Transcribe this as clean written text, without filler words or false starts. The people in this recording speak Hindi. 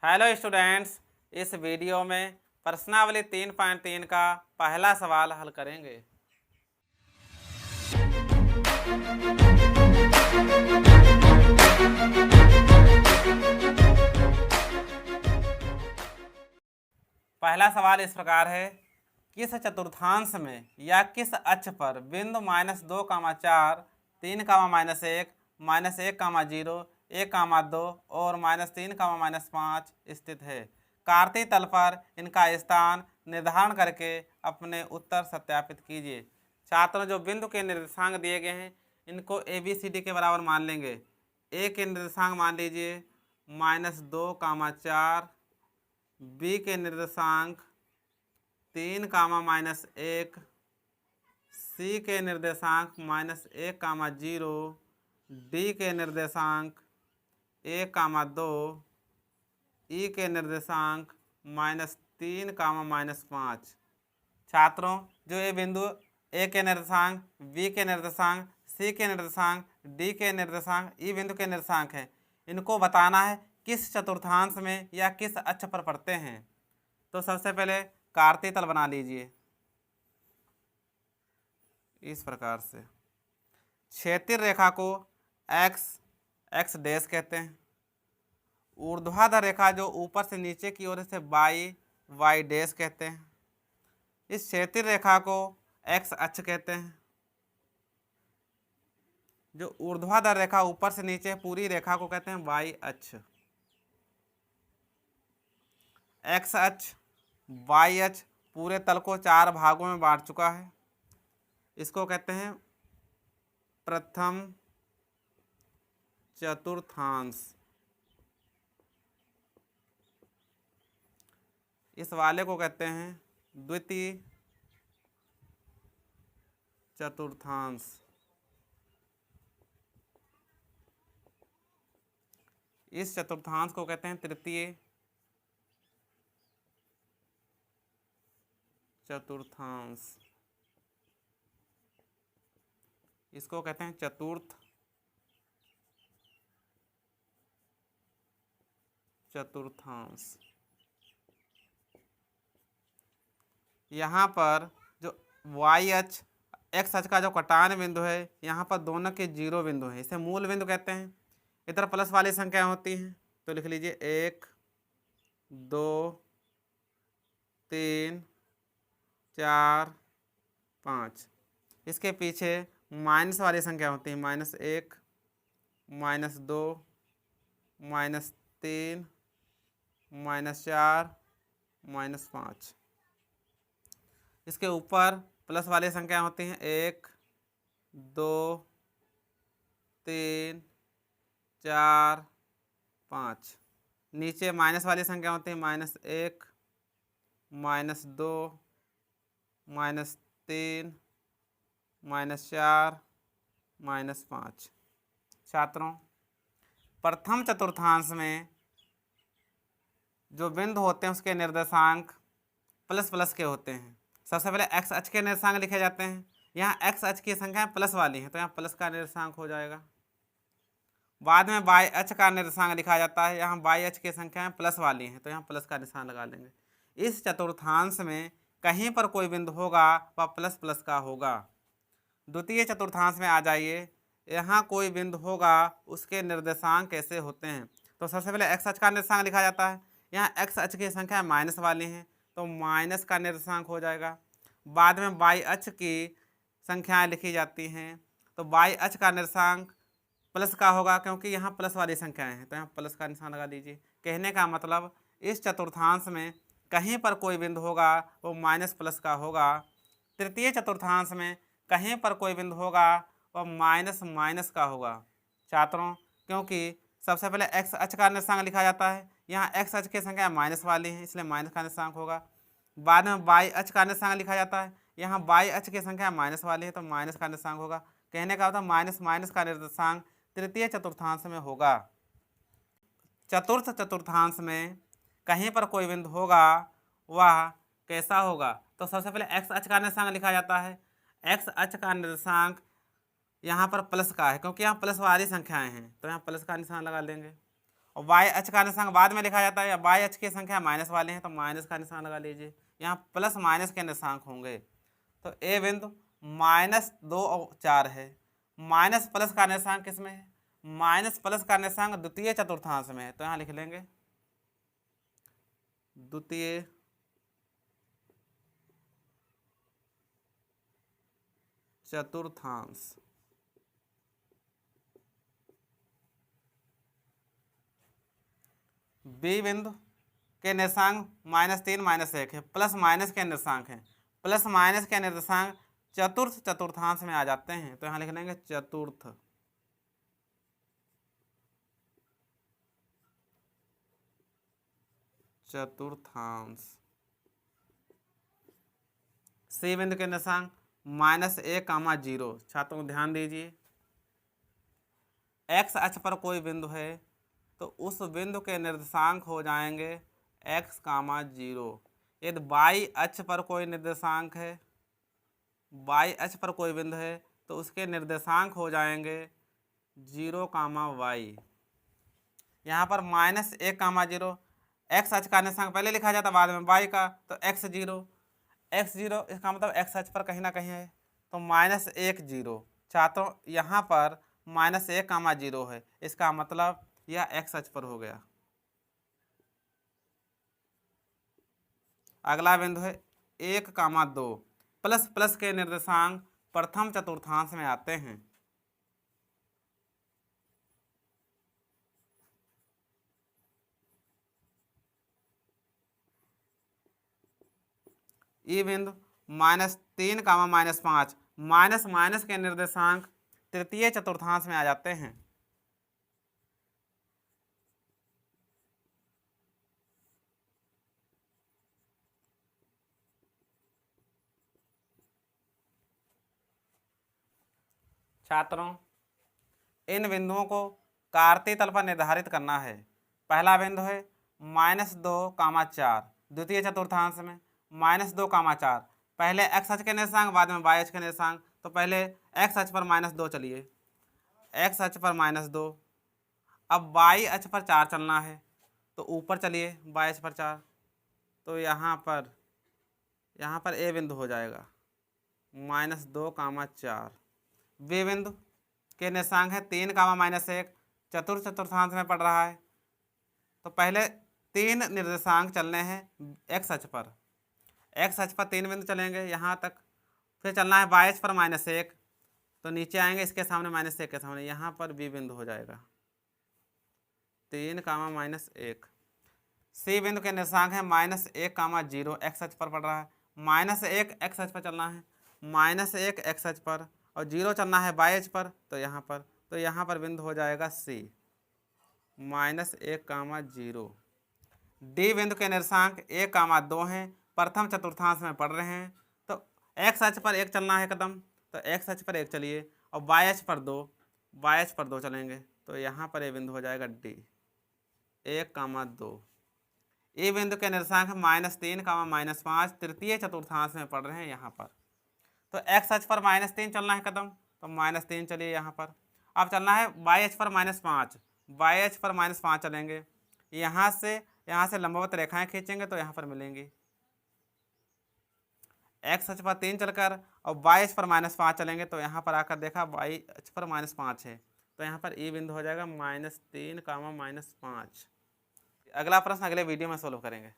हेलो स्टूडेंट्स, इस वीडियो में प्रश्नावली 3.3 का पहला सवाल हल करेंगे। पहला सवाल इस प्रकार है, किस चतुर्थांश में या किस अक्ष पर बिंदु -2, 4, 3, -1, -1, 0, 1, 2 और -3, -5 स्थित है। कार्तीय तल पर इनका स्थान निर्धारण करके अपने उत्तर सत्यापित कीजिए। छात्रों, जो बिंदु के निर्देशांक दिए गए हैं इनको ABCD के बराबर मान लेंगे। ए के निर्देशांक मान लीजिए -2, 4, बी के निर्देशांक 3, -1, सी के निर्देशांक -1, 0, डी के निर्देशांक 1, 2, ई के निर्देशांक -3, -5। छात्रों, जो ये बिंदु ए के निर्देशांक, बी के निर्देशांक, सी के निर्देशांक, डी के निर्देशांक, ई बिंदु के निर्देशांक हैं, इनको बताना है किस चतुर्थांश में या किस अक्ष पर पड़ते हैं। तो सबसे पहले कार्तीय तल बना लीजिए इस प्रकार से। क्षैतिज रेखा को x डैश कहते हैं। ऊर्ध्वाधर रेखा जो ऊपर से नीचे की ओर से y डैश कहते हैं। इस क्षैतिज रेखा को x अक्ष कहते हैं। जो ऊर्ध्वाधर रेखा ऊपर से नीचे पूरी रेखा को कहते हैं y अक्ष। x अक्ष y अक्ष पूरे तल को 4 भागों में बांट चुका है। इसको कहते हैं प्रथम चतुर्थांश। इस वाले को कहते हैं द्वितीय चतुर्थांश। इस चतुर्थांश को कहते हैं तृतीय चतुर्थांश। इसको कहते हैं चतुर्थ चतुर्थांश। यहाँ पर जो y अक्ष x अक्ष का जो कटान बिंदु है, यहाँ पर दोनों के 0 बिंदु हैं, इसे मूल बिंदु कहते हैं। इधर प्लस वाली संख्या होती हैं, तो लिख लीजिए 1, 2, 3, 4, 5। इसके पीछे माइनस वाली संख्या होती है, -1, -2, -3, -4, -5। इसके ऊपर प्लस वाली संख्या होती हैं 1, 2, 3, 4, 5। नीचे माइनस वाली संख्या होती है -1, -2, -3, -4, -5। छात्रों, प्रथम चतुर्थांश में जो बिंदु होते हैं उसके निर्देशांक प्लस के होते हैं। सबसे पहले x अक्ष के निर्देशांक लिखे जाते हैं। यहाँ x अक्ष की संख्या प्लस वाली है तो यहाँ प्लस का निर्देशांक हो जाएगा। बाद में y अक्ष का निर्देशांक लिखा जाता है। यहाँ y अक्ष की संख्या प्लस वाली है तो यहाँ प्लस का निशान लगा लेंगे। इस चतुर्थांश में कहीं पर कोई बिंदु होगा वह प्लस का होगा। द्वितीय चतुर्थांश में आ जाइए, यहाँ कोई बिंदु होगा उसके निर्देशांक कैसे होते हैं। तो सबसे पहले x अक्ष का निर्देशांक लिखा जाता है। यहाँ x अक्ष की संख्या माइनस वाली है तो माइनस का निर्देशांक हो जाएगा। बाद में y अक्ष की संख्याएं लिखी जाती हैं तो y अक्ष का निर्देशांक प्लस का होगा, क्योंकि यहाँ प्लस वाली संख्याएं हैं तो यहाँ प्लस का निशान लगा दीजिए। कहने का मतलब इस चतुर्थांश में कहीं पर कोई बिंदु होगा वो प्लस का होगा। तृतीय चतुर्थांश में कहीं पर कोई बिंदु होगा वह माइनस का होगा। छात्रों, क्योंकि सबसे पहले x अक्ष का निर्देशांक लिखा जाता है। यहाँ x अक्ष की संख्या माइनस वाली है इसलिए माइनस का निर्देशांक होगा। बाद में y अक्ष का निर्देशांक लिखा जाता है। यहाँ y अक्ष की संख्या माइनस वाली है तो माइनस का निर्देशांक होगा। कहने का मतलब माइनस का निर्देशांक तृतीय चतुर्थांश में होगा। चतुर्थ चतुर्थांश में कहीं पर कोई बिंदु होगा वह कैसा होगा। तो सबसे पहले x अक्ष का निर्देशांक लिखा जाता है। x अक्ष का निर्देशांक यहाँ पर प्लस का है क्योंकि यहाँ प्लस वाली संख्याएं हैं तो यहाँ प्लस का निशान लगा लेंगे। और वाई अक्ष का निर्देशांक बाद में लिखा जाता है, या वाई अक्ष की संख्या माइनस वाले हैं तो माइनस का निशान लगा लीजिए। यहाँ प्लस माइनस के निर्देशांक होंगे, तो ए बिंदु -2 और 4 है। माइनस प्लस का निर्देशांक किसमें है? माइनस प्लस का निर्देशांक द्वितीय चतुर्थांश में है, तो यहाँ लिख लेंगे द्वितीय चतुर्थांश। बी बिंदु के निर्देशांक -3 -1 है, प्लस माइनस के निर्देशांक है, प्लस माइनस के निर्देशांक चतुर्थ चतुर्थांश में आ जाते हैं, तो यहाँ लिख लेंगे चतुर्थ चतुर्थांश। सी बिंदु के निर्देशांक -1, 0। छात्रों ध्यान दीजिए, एक्स अक्ष पर कोई बिंदु है तो उस बिंदु के निर्देशांक हो जाएंगे x, 0। यदि y अक्ष पर कोई निर्देशांक है, y अक्ष पर कोई बिंदु है तो उसके निर्देशांक हो जाएंगे 0, y। यहाँ पर -1, 0 x अक्ष का निर्देशांक पहले लिखा जाता बाद में y का, तो x0 इसका मतलब x अक्ष पर कहीं ना कहीं है, तो -1, 0। छात्रों यहाँ पर -1, 0 है, इसका मतलब यह x अक्ष पर हो गया। अगला बिंदु है 1, 2। प्लस प्लस के निर्देशांक प्रथम चतुर्थांश में आते हैं। ई बिंदु -3, -5। माइनस माइनस के निर्देशांक तृतीय चतुर्थांश में आ जाते हैं। छात्रों इन बिंदुओं को कार्तीय तल पर निर्धारित करना है। पहला बिंदु है -2, 4 द्वितीय चतुर्थांश में, -2, 4 पहले x अक्ष के निर्देशांक बाद में y अक्ष के निर्देशांक, तो पहले x अक्ष पर -2 चलिए, x अक्ष पर -2। अब y अक्ष पर 4 चलना है तो ऊपर चलिए y अक्ष पर 4, तो यहाँ पर a बिंदु हो जाएगा -2, 4। बी बिंदु के निर्देशांक है 3, -1 चतुर्थ चतुर्थांश में पड़ रहा है, तो पहले 3 निर्देशांक चलने हैं x अक्ष पर। x अक्ष पर 3 बिंदु चलेंगे यहाँ तक, फिर चलना है y अक्ष पर -1, तो नीचे आएंगे इसके सामने -1 के सामने, यहाँ पर b बिंदु हो जाएगा 3, -1। सी बिंदु के निर्देशांक है -1, 0 x अक्ष पर पड़ रहा है, -1 x अक्ष पर चलना है, -1 x अक्ष पर, और 0 चलना है y अक्ष पर, तो यहाँ पर बिंदु हो जाएगा c -1, 0। डी बिंदु के निर्देशांक 1, 2 हैं, प्रथम चतुर्थांश में पड़ रहे हैं, तो x अक्ष पर 1 चलना है कदम, तो x अक्ष पर 1 चलिए, और y अक्ष पर 2 चलेंगे, तो यहाँ पर ये बिंदु हो जाएगा डी 1, 2। ए बिंदु के निर्देशांक -3, -5 तृतीय चतुर्थांश में पड़ रहे हैं यहाँ पर, तो x अक्ष पर -3 चलना है कदम, तो -3 चलिए यहाँ पर। अब चलना है y अक्ष पर -5, y अक्ष पर -5 चलेंगे, यहाँ से लंबवत रेखाएं खींचेंगे तो यहाँ पर मिलेंगी। x अक्ष पर 3 चलकर और y अक्ष पर -5 चलेंगे, तो यहाँ पर आकर देखा y अक्ष पर -5 है, तो यहाँ पर e बिंदु हो जाएगा -3, -5। अगला प्रश्न अगले वीडियो में सोल्व करेंगे।